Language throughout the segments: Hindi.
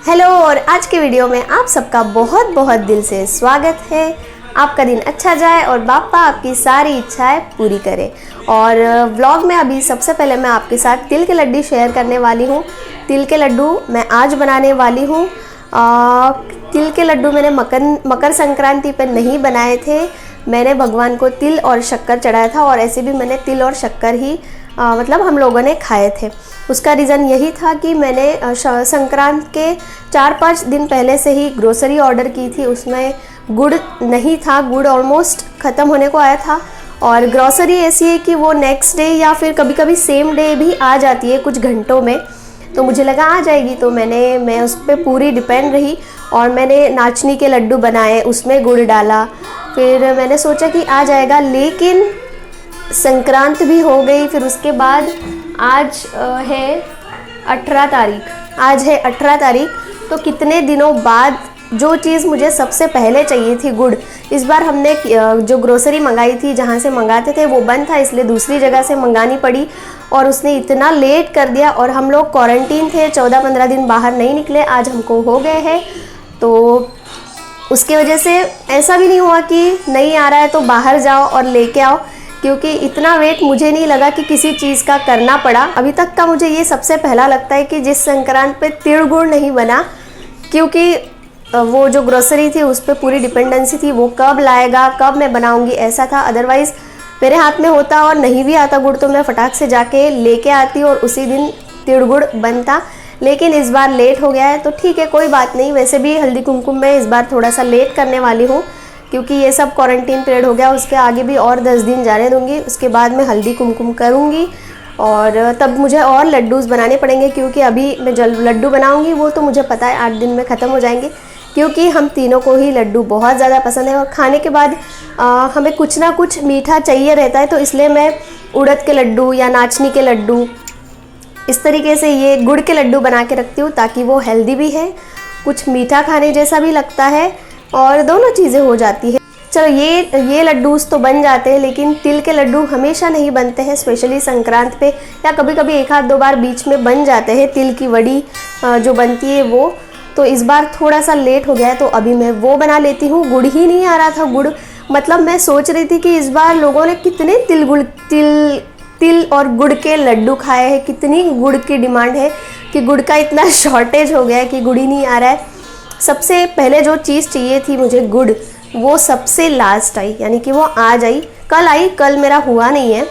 हेलो, और आज के वीडियो में आप सबका बहुत बहुत दिल से स्वागत है। आपका दिन अच्छा जाए और बापा आपकी सारी इच्छाएं पूरी करे। और व्लॉग में अभी सबसे पहले मैं आपके साथ तिल के लड्डू शेयर करने वाली हूँ। तिल के लड्डू मैं आज बनाने वाली हूँ। तिल के लड्डू मैंने मकर संक्रांति पर नहीं बनाए थे। मैंने भगवान को तिल और शक्कर चढ़ाया था, और ऐसे भी मैंने तिल और शक्कर ही मतलब हम लोगों ने खाए थे। उसका रीज़न यही था कि मैंने संक्रांत के 4-5 दिन पहले से ही ग्रोसरी ऑर्डर की थी। उसमें गुड़ नहीं था, गुड़ ऑलमोस्ट ख़त्म होने को आया था। और ग्रोसरी ऐसी है कि वो नेक्स्ट डे या फिर कभी कभी सेम डे भी आ जाती है कुछ घंटों में। तो मुझे लगा आ जाएगी, तो मैं उस पर पूरी डिपेंड रही। और मैंने नाचनी के लड्डू बनाए, उसमें गुड़ डाला। फिर मैंने सोचा कि आ जाएगा, लेकिन संक्रांत भी हो गई। फिर उसके बाद आज है 18 तारीख। आज है 18 तारीख। तो कितने दिनों बाद जो चीज़ मुझे सबसे पहले चाहिए थी, गुड़, इस बार हमने जो ग्रोसरी मंगाई थी, जहाँ से मंगाते थे वो बंद था, इसलिए दूसरी जगह से मंगानी पड़ी। और उसने इतना लेट कर दिया, और हम लोग क्वारंटीन थे, 14-15 दिन बाहर नहीं निकले। आज हमको हो गए हैं, तो उसकी वजह से ऐसा भी नहीं हुआ कि नहीं आ रहा है तो बाहर जाओ और लेके आओ, क्योंकि इतना वेट मुझे नहीं लगा कि किसी चीज़ का करना पड़ा। अभी तक का मुझे ये सबसे पहला लगता है कि जिस संक्रांत पे तिल गुड़ नहीं बना, क्योंकि वो जो ग्रोसरी थी उस पर पूरी डिपेंडेंसी थी, वो कब लाएगा, कब मैं बनाऊंगी, ऐसा था। अदरवाइज़ मेरे हाथ में होता और नहीं भी आता गुड़, तो मैं फटाक से जाके लेके आती और उसी दिन तिल गुड़ बनता। लेकिन इस बार लेट हो गया है, तो ठीक है, कोई बात नहीं। वैसे भी हल्दी कुमकुम में इस बार थोड़ा सा लेट करने वाली हूँ, क्योंकि ये सब क्वारंटीन पीरियड हो गया। उसके आगे भी और 10 दिन जाने दूंगी, उसके बाद मैं हल्दी कुमकुम करूँगी। और तब मुझे और लड्डूज़ बनाने पड़ेंगे, क्योंकि अभी मैं जब लड्डू बनाऊँगी वो तो मुझे पता है 8 दिन में ख़त्म हो जाएंगे, क्योंकि हम तीनों को ही लड्डू बहुत ज़्यादा पसंद है। और खाने के बाद हमें कुछ ना कुछ मीठा चाहिए रहता है, तो इसलिए मैं उड़द के लड्डू या नाचनी के लड्डू, इस तरीके से ये गुड़ के लड्डू बना के रखती हूँ, ताकि वो हेल्दी भी है, कुछ मीठा खाने जैसा भी लगता है, और दोनों चीज़ें हो जाती है। चलो, ये लड्डूस तो बन जाते हैं, लेकिन तिल के लड्डू हमेशा नहीं बनते हैं, स्पेशली संक्रांत पे, या कभी कभी 1-2 बार बीच में बन जाते हैं। तिल की वड़ी जो बनती है वो, तो इस बार थोड़ा सा लेट हो गया है, तो अभी मैं वो बना लेती हूँ। गुड़ ही नहीं आ रहा था। गुड़ मतलब मैं सोच रही थी कि इस बार लोगों ने कितने तिल और गुड़ के लड्डू खाए हैं, कितनी गुड़ की डिमांड है कि गुड़ का इतना शॉर्टेज हो गया है कि गुड़ ही नहीं आ रहा है। सबसे पहले जो चीज़ चाहिए थी मुझे, गुड़, वो सबसे लास्ट आई, यानी कि वो आज आई। कल आई, कल मेरा हुआ नहीं है।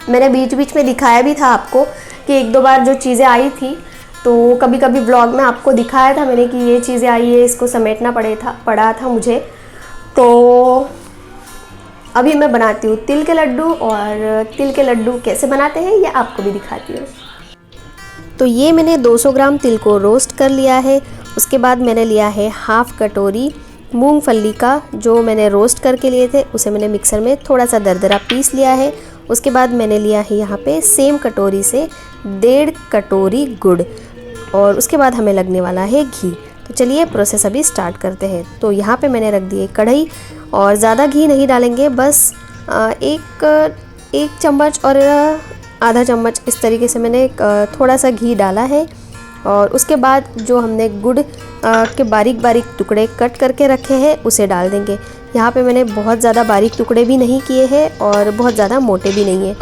मैंने बीच बीच में दिखाया भी था आपको कि 1-2 बार जो चीज़ें आई थी, तो कभी कभी ब्लॉग में आपको दिखाया था मैंने कि ये चीज़ें आई है, इसको समेटना पड़ा था मुझे। तो अभी मैं बनाती हूँ तिल के लड्डू, और तिल के लड्डू कैसे बनाते हैं ये आपको भी दिखाती हूँ। तो ये मैंने 200 ग्राम तिल को रोस्ट कर लिया है। उसके बाद मैंने लिया है 1/2 कटोरी मूंगफली का, जो मैंने रोस्ट करके लिए थे, उसे मैंने मिक्सर में थोड़ा सा दरदरा पीस लिया है। उसके बाद मैंने लिया है यहाँ पे सेम कटोरी से 1.5 कटोरी गुड़, और उसके बाद हमें लगने वाला है घी। तो चलिए प्रोसेस अभी स्टार्ट करते हैं। तो यहाँ पे मैंने रख दी है कढ़ाई, और ज़्यादा घी नहीं डालेंगे, बस एक चम्मच और आधा चम्मच इस तरीके से मैंने थोड़ा सा घी डाला है। और उसके बाद जो हमने गुड़ के बारीक बारीक टुकड़े कट करके रखे हैं उसे डाल देंगे। यहाँ पे मैंने बहुत ज़्यादा बारीक टुकड़े भी नहीं किए हैं और बहुत ज़्यादा मोटे भी नहीं है।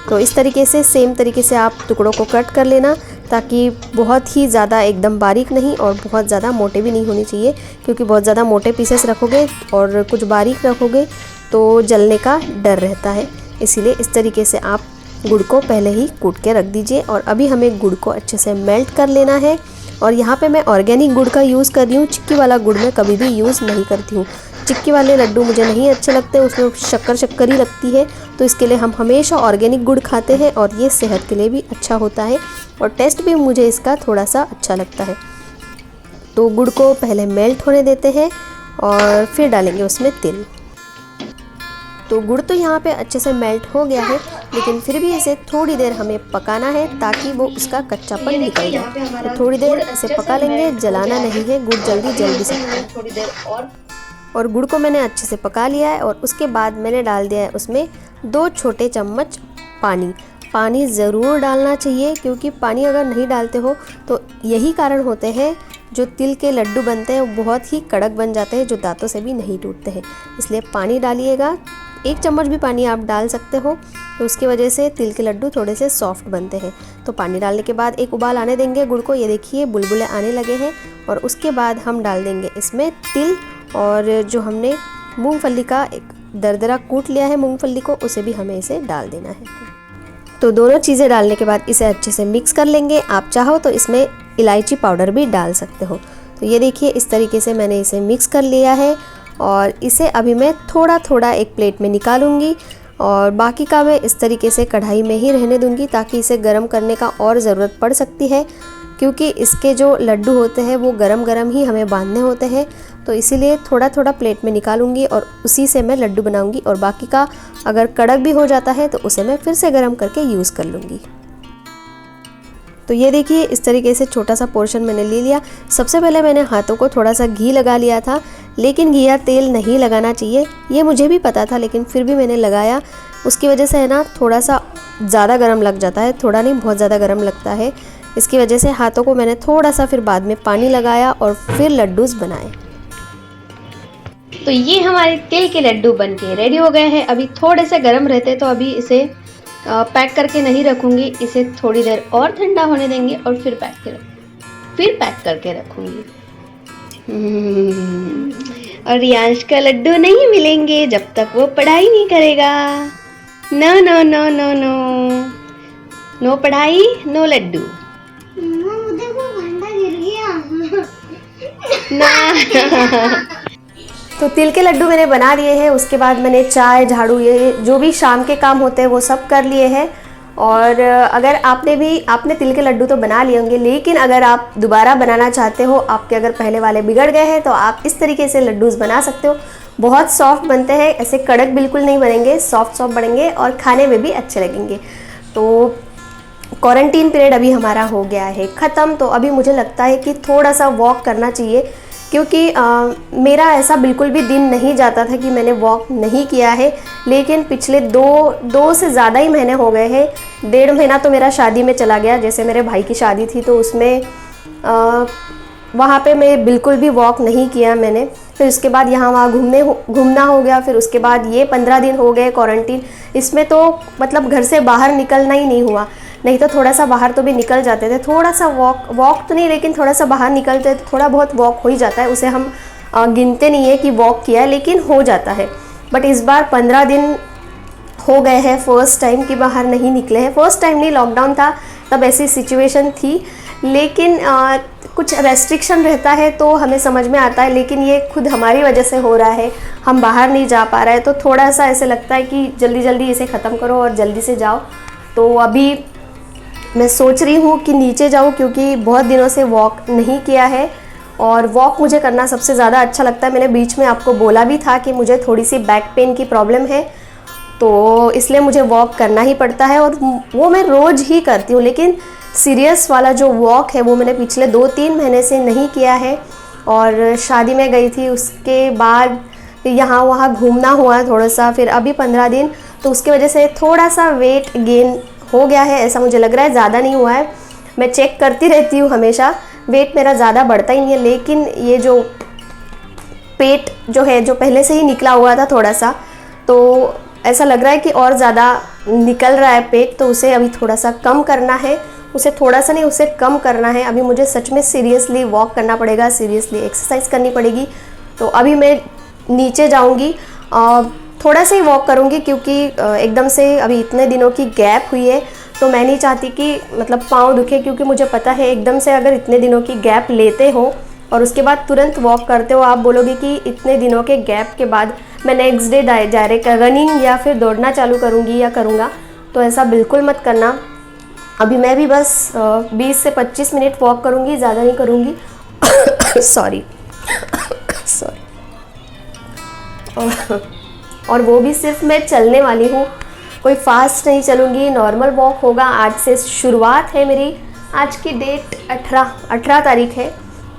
तो इस तरीके से सेम तरीके से आप टुकड़ों को कट कर लेना, ताकि बहुत ही ज़्यादा एकदम बारीक नहीं और बहुत ज़्यादा मोटे भी नहीं होने चाहिए, क्योंकि बहुत ज़्यादा मोटे पीसेस रखोगे और कुछ बारीक रखोगे तो जलने का डर रहता है। इसीलिए इस तरीके से आप गुड़ को पहले ही कूट के रख दीजिए। और अभी हमें गुड़ को अच्छे से मेल्ट कर लेना है। और यहाँ पे मैं ऑर्गेनिक गुड़ का यूज़ कर रही हूँ, चिक्की वाला गुड़ मैं कभी भी यूज़ नहीं करती हूँ। चिक्की वाले लड्डू मुझे नहीं अच्छे लगते, उसमें शक्कर ही लगती है। तो इसके लिए हम हमेशा ऑर्गेनिक गुड़ खाते हैं, और ये सेहत के लिए भी अच्छा होता है, और टेस्ट भी मुझे इसका थोड़ा सा अच्छा लगता है। तो गुड़ को पहले मेल्ट होने देते हैं, और फिर डालेंगे उसमें तिल। तो गुड़ तो यहाँ पे अच्छे से मेल्ट हो गया है, लेकिन फिर भी इसे थोड़ी देर हमें पकाना है, ताकि वो उसका कच्चापन निकल जाए। तो थोड़ी देर इसे पका लेंगे, जलाना नहीं है, गुड़ जल्दी जल भी सकता है। थोड़ी देर और गुड़ को मैंने अच्छे से पका लिया है। और उसके बाद मैंने डाल दिया है उसमें 2 छोटे चम्मच पानी ज़रूर डालना चाहिए, क्योंकि पानी अगर नहीं डालते हो तो यही कारण होते हैं जो तिल के लड्डू बनते हैं वो बहुत ही कड़क बन जाते हैं, जो दांतों से भी नहीं टूटते हैं। इसलिए पानी डालिएगा, 1 चम्मच भी पानी आप डाल सकते हो, तो उसकी वजह से तिल के लड्डू थोड़े से सॉफ्ट बनते हैं। तो पानी डालने के बाद एक उबाल आने देंगे गुड़ को। ये देखिए बुलबुले आने लगे हैं, और उसके बाद हम डाल देंगे इसमें तिल, और जो हमने मूंगफली का एक दरदरा कूट लिया है मूंगफली को, उसे भी हमें इसे डाल देना है। तो दोनों चीज़ें डालने के बाद इसे अच्छे से मिक्स कर लेंगे। आप चाहो तो इसमें इलायची पाउडर भी डाल सकते हो। तो ये देखिए इस तरीके से मैंने इसे मिक्स कर लिया है, और इसे अभी मैं थोड़ा थोड़ा एक प्लेट में निकालूंगी, और बाकी का मैं इस तरीके से कढ़ाई में ही रहने दूंगी, ताकि इसे गर्म करने का और ज़रूरत पड़ सकती है, क्योंकि इसके जो लड्डू होते हैं वो गरम गरम ही हमें बांधने होते हैं। तो इसीलिए थोड़ा थोड़ा प्लेट में निकालूंगी और उसी से मैं लड्डू बनाऊंगी, और बाकी का अगर कड़क भी हो जाता है तो उसे मैं फिर से गर्म करके यूज़ कर लूँगी। तो ये देखिए इस तरीके से छोटा सा पोर्शन मैंने ले लिया। सबसे पहले मैंने हाथों को थोड़ा सा घी लगा लिया था, लेकिन घी या तेल नहीं लगाना चाहिए, ये मुझे भी पता था, लेकिन फिर भी मैंने लगाया। उसकी वजह से है ना थोड़ा सा ज़्यादा गर्म लग जाता है, थोड़ा नहीं बहुत ज़्यादा गर्म लगता है। इसकी वजह से हाथों को मैंने थोड़ा सा फिर बाद में पानी लगाया और फिर लड्डूस बनाए। तो ये हमारे तिल के लड्डू बन के रेडी हो गए हैं। अभी थोड़े से गर्म रहते, तो अभी इसे पैक करके नहीं रखूँगी, इसे थोड़ी देर और ठंडा होने देंगे और फिर पैक करके रखूँगी। और रियांश का लड्डू नहीं मिलेंगे जब तक वो पढ़ाई नहीं करेगा। No no no no no, no पढ़ाई नो लड्डू। ना तो तिल के लड्डू मैंने बना लिए हैं। उसके बाद मैंने चाय, झाड़ू, ये जो भी शाम के काम होते हैं वो सब कर लिए हैं। और अगर आपने तिल के लड्डू तो बना लिए होंगे, लेकिन अगर आप दोबारा बनाना चाहते हो, आपके अगर पहले वाले बिगड़ गए हैं, तो आप इस तरीके से लड्डूस बना सकते हो। बहुत सॉफ्ट बनते हैं, ऐसे कड़क बिल्कुल नहीं बनेंगे, सॉफ्ट बनेंगे और खाने में भी अच्छे लगेंगे। तो क्वारंटीन पीरियड अभी हमारा हो गया है ख़त्म, तो अभी मुझे लगता है कि थोड़ा सा वॉक करना चाहिए, क्योंकि मेरा ऐसा बिल्कुल भी दिन नहीं जाता था कि मैंने वॉक नहीं किया है। लेकिन पिछले दो से ज़्यादा ही महीने हो गए हैं। 1.5 महीना तो मेरा शादी में चला गया, जैसे मेरे भाई की शादी थी, तो उसमें वहाँ पे मैं बिल्कुल भी वॉक नहीं किया मैंने। फिर उसके बाद यहाँ वहाँ घूमना हो गया। फिर उसके बाद ये 15 दिन हो गए क्वारंटीन, इसमें तो मतलब घर से बाहर निकलना ही नहीं हुआ, नहीं तो थोड़ा सा बाहर तो भी निकल जाते थे। थोड़ा सा वॉक तो नहीं, लेकिन थोड़ा सा बाहर निकलते तो थोड़ा बहुत वॉक हो ही जाता है। उसे हम गिनते नहीं है कि वॉक किया है, लेकिन हो जाता है। बट इस बार 15 दिन हो गए हैं फर्स्ट टाइम कि बाहर नहीं निकले हैं। फर्स्ट टाइम नहीं, लॉकडाउन था तब ऐसी सिचुएशन थी, लेकिन कुछ रेस्ट्रिक्शन रहता है तो हमें समझ में आता है, लेकिन ये खुद हमारी वजह से हो रहा है, हम बाहर नहीं जा पा रहे हैं। तो थोड़ा सा ऐसे लगता है कि जल्दी जल्दी इसे ख़त्म करो और जल्दी से जाओ। तो अभी मैं सोच रही हूँ कि नीचे जाऊँ, क्योंकि बहुत दिनों से वॉक नहीं किया है, और वॉक मुझे करना सबसे ज़्यादा अच्छा लगता है। मैंने बीच में आपको बोला भी था कि मुझे थोड़ी सी बैक पेन की प्रॉब्लम है, तो इसलिए मुझे वॉक करना ही पड़ता है, और वो मैं रोज़ ही करती हूँ। लेकिन सीरियस वाला जो वॉक है वो मैंने पिछले 2-3 महीने से नहीं किया है। और शादी में गई थी, उसके बाद यहाँ वहाँ घूमना हुआ थोड़ा सा, फिर अभी 15 दिन, तो उसकी वजह से थोड़ा सा वेट गेन हो गया है, ऐसा मुझे लग रहा है। ज़्यादा नहीं हुआ है, मैं चेक करती रहती हूँ हमेशा, वेट मेरा ज़्यादा बढ़ता ही नहीं है। लेकिन ये जो पेट जो है, जो पहले से ही निकला हुआ था थोड़ा सा, तो ऐसा लग रहा है कि और ज़्यादा निकल रहा है पेट, तो उसे अभी थोड़ा सा कम करना है। उसे थोड़ा सा नहीं, उसे कम करना है। अभी मुझे सच में सीरियसली वॉक करना पड़ेगा, सीरियसली एक्सरसाइज करनी पड़ेगी। तो अभी मैं नीचे जाऊँगी, थोड़ा सा ही वॉक करूँगी, क्योंकि एकदम से अभी इतने दिनों की गैप हुई है, तो मैं नहीं चाहती कि मतलब पाँव दुखे, क्योंकि मुझे पता है एकदम से अगर इतने दिनों की गैप लेते हो और उसके बाद तुरंत वॉक करते हो, आप बोलोगे कि इतने दिनों के गैप के बाद मैं नेक्स्ट डे डायरेक्ट रनिंग या फिर दौड़ना चालू करूँगी या करूँगा, तो ऐसा बिल्कुल मत करना। अभी मैं भी बस 20 से 25 मिनट वॉक करूँगी, ज़्यादा नहीं करूँगी। सॉरी और वो भी सिर्फ मैं चलने वाली हूँ, कोई फास्ट नहीं चलूँगी, नॉर्मल वॉक होगा। आज से शुरुआत है मेरी, आज की डेट 18 तारीख है,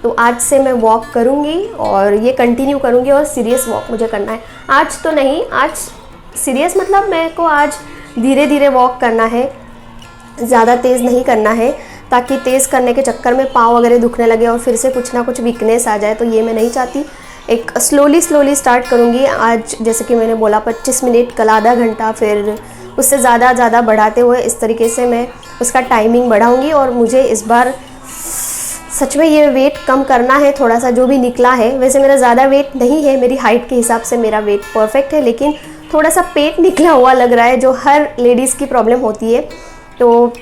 तो आज से मैं वॉक करूँगी और ये कंटिन्यू करूँगी। और सीरियस वॉक मुझे करना है, आज तो नहीं, आज सीरियस मतलब मेरे को आज धीरे धीरे वॉक करना है, ज़्यादा तेज़ नहीं करना है, ताकि तेज़ करने के चक्कर में पाँव वगैरह दुखने लगे और फिर से कुछ ना कुछ वीकनेस आ जाए, तो ये मैं नहीं चाहती। एक स्लोली स्टार्ट करूँगी। आज जैसे कि मैंने बोला 25 मिनट, कल आधा घंटा, फिर उससे ज़्यादा बढ़ाते हुए इस तरीके से मैं उसका टाइमिंग बढ़ाऊँगी। और मुझे इस बार सच में ये वेट कम करना है थोड़ा सा, जो भी निकला है। वैसे मेरा ज़्यादा वेट नहीं है, मेरी हाइट के हिसाब से मेरा वेट परफेक्ट है, लेकिन थोड़ा सा पेट निकला हुआ लग रहा है, जो हर लेडीज़ की प्रॉब्लम होती है। तो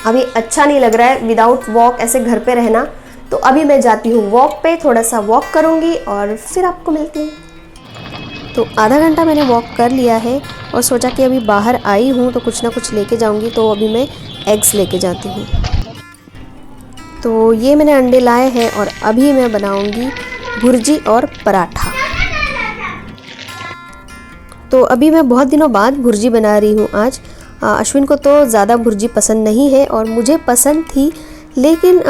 अभी अच्छा नहीं लग रहा है विदाउट वॉक ऐसे घर पे रहना। तो अभी मैं जाती हूँ वॉक पे, थोड़ा सा वॉक करूँगी और फिर आपको मिलती हूँ। तो आधा घंटा मैंने वॉक कर लिया है और सोचा कि अभी बाहर आई हूँ तो कुछ ना कुछ लेके जाऊँगी। तो अभी मैं एग्स लेके जाती हूँ। तो ये मैंने अंडे लाए हैं और अभी मैं बनाऊँगी भुर्जी और पराठा। तो अभी मैं बहुत दिनों बाद भुर्जी बना रही हूँ आज। अश्विन को तो ज़्यादा भुर्जी पसंद नहीं है और मुझे पसंद थी, लेकिन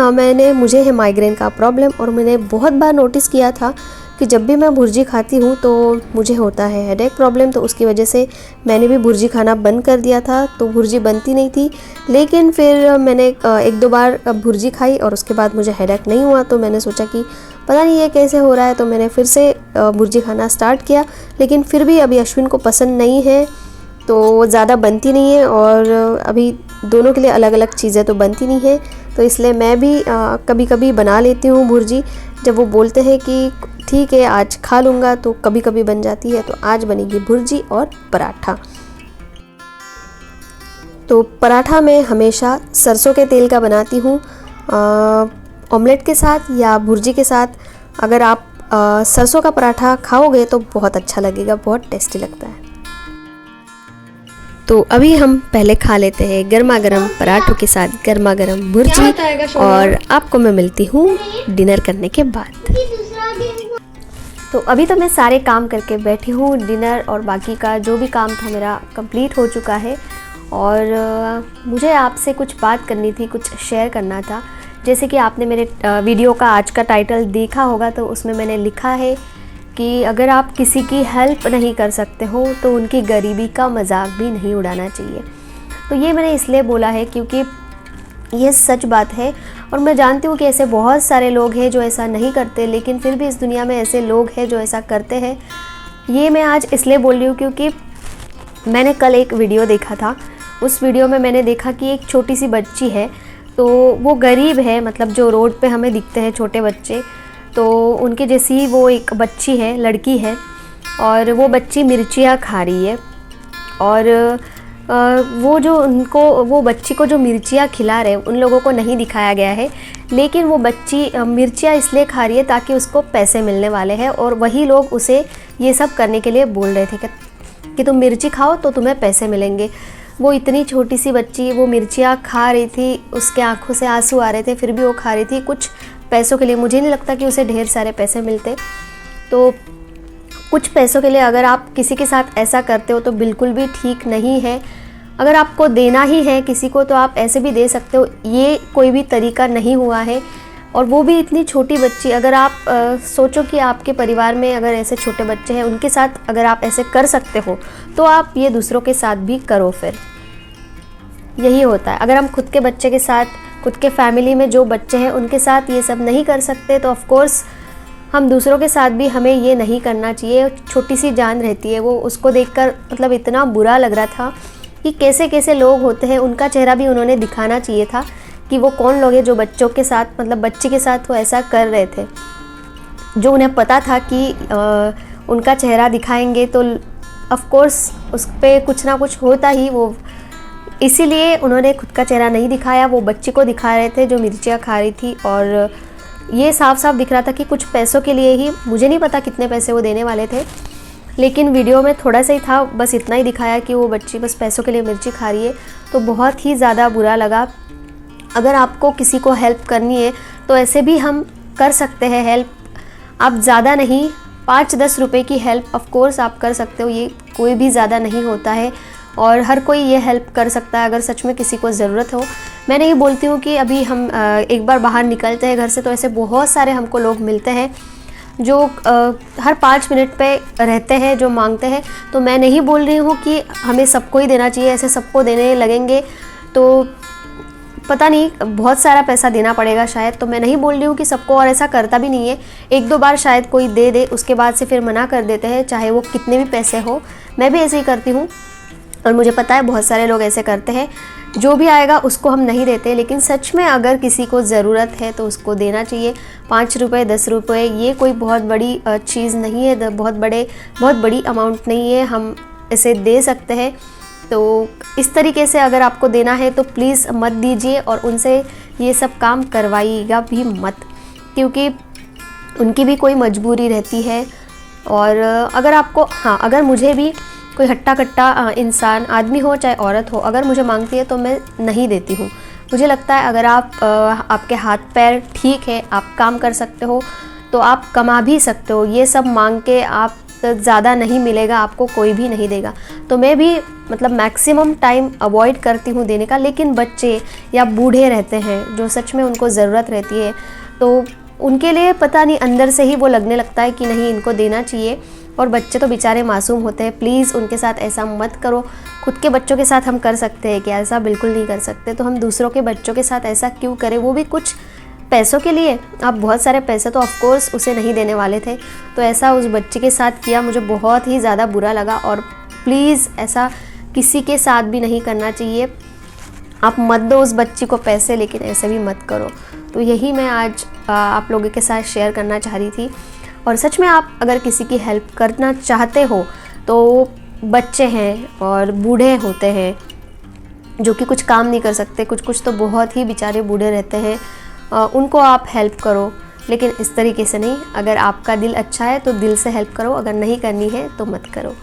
मुझे है माइग्रेन का प्रॉब्लम और मैंने बहुत बार नोटिस किया था कि जब भी मैं भुर्जी खाती हूँ तो मुझे होता है हेडेक प्रॉब्लम। तो उसकी वजह से मैंने भी भुर्जी खाना बंद कर दिया था, तो भुर्जी बनती नहीं थी। लेकिन फिर मैंने 1-2 बार भुर्जी खाई और उसके बाद मुझे हेडेक नहीं हुआ। तो मैंने सोचा कि पता नहीं ये कैसे हो रहा है, तो मैंने फिर से भुर्जी खाना स्टार्ट किया। लेकिन फिर भी अभी अश्विन को पसंद नहीं है, तो ज़्यादा बनती नहीं है और अभी दोनों के लिए अलग अलग चीज़ें तो बनती नहीं है। तो इसलिए मैं भी कभी कभी बना लेती हूँ भुर्जी। जब वो बोलते हैं कि ठीक है आज खा लूँगा, तो कभी कभी बन जाती है। तो आज बनेगी भुर्जी और पराठा। तो पराठा मैं हमेशा सरसों के तेल का बनाती हूँ, ऑमलेट के साथ या भुर्जी के साथ। अगर आप सरसों का पराठा खाओगे तो बहुत अच्छा लगेगा, बहुत टेस्टी लगता है। तो अभी हम पहले खा लेते हैं गर्मा गर्म पराठों के साथ गर्मा गर्म भुर्जी, और आपको मैं मिलती हूँ डिनर करने के बाद। तो अभी तो मैं सारे काम करके बैठी हूँ, डिनर और बाकी का जो भी काम था मेरा कंप्लीट हो चुका है। और मुझे आपसे कुछ बात करनी थी, कुछ शेयर करना था। जैसे कि आपने मेरे वीडियो का आज का टाइटल देखा होगा, तो उसमें मैंने लिखा है कि अगर आप किसी की हेल्प नहीं कर सकते हो तो उनकी गरीबी का मजाक भी नहीं उड़ाना चाहिए। तो ये मैंने इसलिए बोला है क्योंकि ये सच बात है और मैं जानती हूँ कि ऐसे बहुत सारे लोग हैं जो ऐसा नहीं करते, लेकिन फिर भी इस दुनिया में ऐसे लोग हैं जो ऐसा करते हैं। ये मैं आज इसलिए बोल रही हूँ क्योंकि मैंने कल एक वीडियो देखा था। उस वीडियो में मैंने देखा कि एक छोटी सी बच्ची है, तो वो गरीब है, मतलब जो रोड पे हमें दिखते हैं छोटे बच्चे, तो उनके जैसी वो एक बच्ची है, लड़की है, और वो बच्ची मिर्चियाँ खा रही है। और वो बच्ची को जो मिर्चियाँ खिला रहे हैं उन लोगों को नहीं दिखाया गया है, लेकिन वो बच्ची मिर्चियाँ इसलिए खा रही है ताकि उसको पैसे मिलने वाले हैं, और वही लोग उसे ये सब करने के लिए बोल रहे थे कि तुम मिर्ची खाओ तो तुम्हें पैसे मिलेंगे। वो इतनी छोटी सी बच्ची वो मिर्चियाँ खा रही थी, उसके आंखों से आंसू आ रहे थे, फिर भी वो खा रही थी कुछ पैसों के लिए। मुझे नहीं लगता कि उसे ढेर सारे पैसे मिलते। तो कुछ पैसों के लिए अगर आप किसी के साथ ऐसा करते हो तो बिल्कुल भी ठीक नहीं है। अगर आपको देना ही है किसी को तो आप ऐसे भी दे सकते हो, ये कोई भी तरीका नहीं हुआ है। और वो भी इतनी छोटी बच्ची। अगर आप सोचो कि आपके परिवार में अगर ऐसे छोटे बच्चे हैं, उनके साथ अगर आप ऐसे कर सकते हो तो आप ये दूसरों के साथ भी करो। फिर यही होता है, अगर हम खुद के बच्चे के साथ, खुद के फैमिली में जो बच्चे हैं उनके साथ ये सब नहीं कर सकते, तो ऑफ कोर्स हम दूसरों के साथ भी हमें ये नहीं करना चाहिए। छोटी सी जान रहती है वो, उसको देखकर मतलब इतना बुरा लग रहा था कि कैसे कैसे लोग होते हैं। उनका चेहरा भी उन्होंने दिखाना चाहिए था कि वो कौन लोग हैं जो बच्चों के साथ, मतलब बच्ची के साथ वो ऐसा कर रहे थे। जो उन्हें पता था कि उनका चेहरा दिखाएंगे तो ऑफ कोर्स उस पर कुछ ना कुछ होता ही, वो इसीलिए उन्होंने खुद का चेहरा नहीं दिखाया, वो बच्ची को दिखा रहे थे जो मिर्चियाँ खा रही थी। और ये साफ साफ दिख रहा था कि कुछ पैसों के लिए ही, मुझे नहीं पता कितने पैसे वो देने वाले थे, लेकिन वीडियो में थोड़ा सा ही था, बस इतना ही दिखाया कि वो बच्ची बस पैसों के लिए मिर्ची खा रही है। तो बहुत ही ज़्यादा बुरा लगा। अगर आपको किसी को हेल्प करनी है तो ऐसे भी हम कर सकते हैं हेल्प। आप ज़्यादा नहीं, 5-10 रुपए की हेल्प ऑफ कोर्स आप कर सकते हो, ये कोई भी ज़्यादा नहीं होता है और हर कोई ये हेल्प कर सकता है अगर सच में किसी को ज़रूरत हो। मैं नहीं बोलती हूँ कि अभी हम एक बार बाहर निकलते हैं घर से तो ऐसे बहुत सारे हमको लोग मिलते हैं जो हर 5 मिनट पे रहते हैं, जो मांगते हैं। तो मैं नहीं बोल रही हूँ कि हमें सबको ही देना चाहिए, ऐसे सबको देने लगेंगे तो पता नहीं बहुत सारा पैसा देना पड़ेगा शायद। तो मैं नहीं बोल रही हूँ कि सबको, और ऐसा करता भी नहीं है, 1-2 बार शायद कोई दे दे, उसके बाद से फिर मना कर देते हैं, चाहे वो कितने भी पैसे हो। मैं भी ऐसे ही करती हूँ और मुझे पता है बहुत सारे लोग ऐसे करते हैं, जो भी आएगा उसको हम नहीं देते। लेकिन सच में अगर किसी को ज़रूरत है तो उसको देना चाहिए। 5 रुपये 10 रुपये ये कोई बहुत बड़ी चीज़ नहीं है, बहुत बड़ी अमाउंट नहीं है, हम इसे दे सकते हैं। तो इस तरीके से अगर आपको देना है तो प्लीज़ मत दीजिए और उनसे ये सब काम करवाइएगा भी मत, क्योंकि उनकी भी कोई मजबूरी रहती है। और अगर आपको, हाँ, अगर मुझे भी कोई हट्टा कट्टा इंसान, आदमी हो चाहे औरत हो, अगर मुझे मांगती है तो मैं नहीं देती हूँ। मुझे लगता है अगर आपके हाथ पैर ठीक है, आप काम कर सकते हो, तो आप कमा भी सकते हो। ये सब मांग के आप ज़्यादा नहीं मिलेगा, आपको कोई भी नहीं देगा। तो मैं भी मतलब मैक्सिमम टाइम अवॉइड करती हूँ देने का। लेकिन बच्चे या बूढ़े रहते हैं जो सच में उनको ज़रूरत रहती है, तो उनके लिए पता नहीं अंदर से ही वो लगने लगता है कि नहीं, इनको देना चाहिए। और बच्चे तो बेचारे मासूम होते हैं, प्लीज़ उनके साथ ऐसा मत करो। खुद के बच्चों के साथ हम कर सकते हैं कि ऐसा बिल्कुल नहीं कर सकते, तो हम दूसरों के बच्चों के साथ ऐसा क्यों करें, वो भी कुछ पैसों के लिए। आप बहुत सारे पैसे तो ऑफ कोर्स उसे नहीं देने वाले थे, तो ऐसा उस बच्चे के साथ किया, मुझे बहुत ही ज़्यादा बुरा लगा। और प्लीज़ ऐसा किसी के साथ भी नहीं करना चाहिए। आप मत दो उस बच्ची को पैसे, लेकिन ऐसे भी मत करो। तो यही मैं आज आप लोगों के साथ शेयर करना चाह रही थी। और सच में आप अगर किसी की हेल्प करना चाहते हो, तो बच्चे हैं और बूढ़े होते हैं जो कि कुछ काम नहीं कर सकते, कुछ तो बहुत ही बेचारे बूढ़े रहते हैं, उनको आप हेल्प करो। लेकिन इस तरीके से नहीं। अगर आपका दिल अच्छा है तो दिल से हेल्प करो, अगर नहीं करनी है तो मत करो।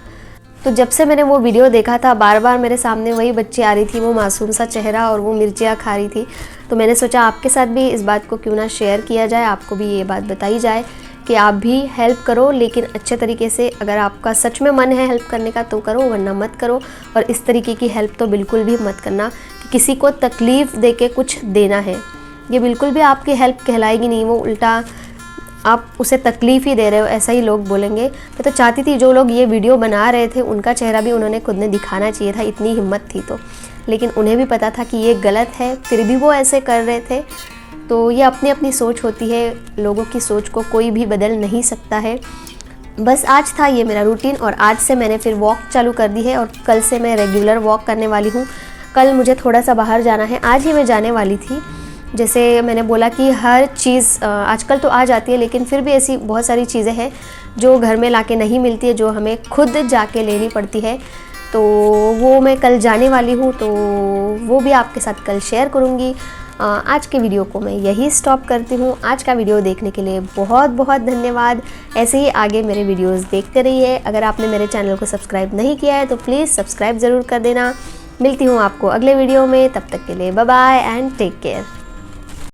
तो जब से मैंने वो वीडियो देखा था, बार बार मेरे सामने वही बच्ची आ रही थी, वो मासूम सा चेहरा और वो मिर्चियाँ खा रही थी। तो मैंने सोचा आपके साथ भी इस बात को क्यों ना शेयर किया जाए, आपको भी ये बात बताई जाए कि आप भी हेल्प करो, लेकिन अच्छे तरीके से। अगर आपका सच में मन है हेल्प करने का तो करो, वरना मत करो। और इस तरीके की हेल्प तो बिल्कुल भी मत करना कि किसी को तकलीफ़ दे के कुछ देना है। ये बिल्कुल भी आपकी हेल्प कहलाएगी नहीं, वो उल्टा आप उसे तकलीफ़ ही दे रहे हो, ऐसा ही लोग बोलेंगे। मैं तो चाहती थी जो लोग ये वीडियो बना रहे थे उनका चेहरा भी उन्होंने खुद ने दिखाना चाहिए था, इतनी हिम्मत थी तो। लेकिन उन्हें भी पता था कि ये गलत है, फिर भी वो ऐसे कर रहे थे। तो ये अपनी अपनी सोच होती है, लोगों की सोच को कोई भी बदल नहीं सकता है। बस आज था ये मेरा रूटीन, और आज से मैंने फिर वॉक चालू कर दी है और कल से मैं रेगुलर वॉक करने वाली हूँ। कल मुझे थोड़ा सा बाहर जाना है, आज ही मैं जाने वाली थी। जैसे मैंने बोला कि हर चीज़ आजकल तो आ जाती है, लेकिन फिर भी ऐसी बहुत सारी चीज़ें हैं जो घर में लाके नहीं मिलती है, जो हमें खुद जाके लेनी पड़ती है। तो वो मैं कल जाने वाली हूँ, तो वो भी आपके साथ कल शेयर करूँगी। आज के वीडियो को मैं यही स्टॉप करती हूँ। आज का वीडियो देखने के लिए बहुत बहुत धन्यवाद। ऐसे ही आगे मेरे वीडियोस देखते रहिए। अगर आपने मेरे चैनल को सब्सक्राइब नहीं किया है तो प्लीज़ सब्सक्राइब ज़रूर कर देना। मिलती हूँ आपको अगले वीडियो में, तब तक के लिए bye bye and take care.